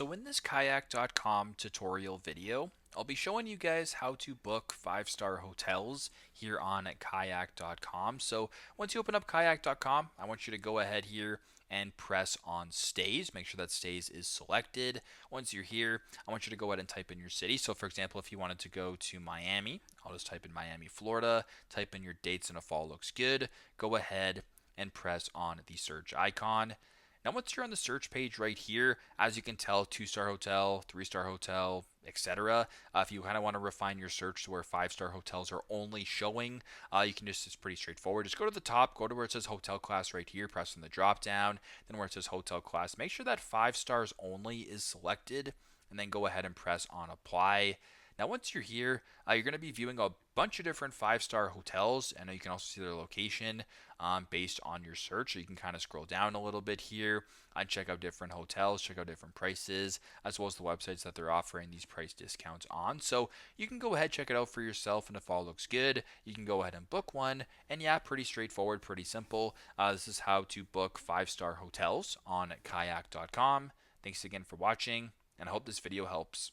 So in this kayak.com tutorial video, I'll be showing you guys how to book 5-star hotels here on kayak.com. So once you open up kayak.com, I want you to go ahead here and press on stays. Make sure that stays is selected. Once you're here, I want you to go ahead and type in your city. So for example, if you wanted to go to Miami, I'll just type in Miami, Florida, type in your dates and if all looks good. Go ahead and press on the search icon. Now, once you're on the search page right here, as you can tell, 2-star hotel, 3-star hotel, etc. If you kind of want to refine your search to where 5-star hotels are only showing, you can just, it's pretty straightforward. Just go to the top, go to where it says hotel class right here, press on the drop down, then where it says hotel class, make sure that 5 stars only is selected, and then go ahead and press on apply. Now, once you're here, you're going to be viewing a bunch of different 5-star hotels, and you can also see their location based on your search. So you can kind of scroll down a little bit here and check out different hotels, check out different prices, as well as the websites that they're offering these price discounts on. So you can go ahead, check it out for yourself, and if all looks good, you can go ahead and book one. And yeah, pretty straightforward, pretty simple. This is how to book 5-star hotels on kayak.com. Thanks again for watching, and I hope this video helps.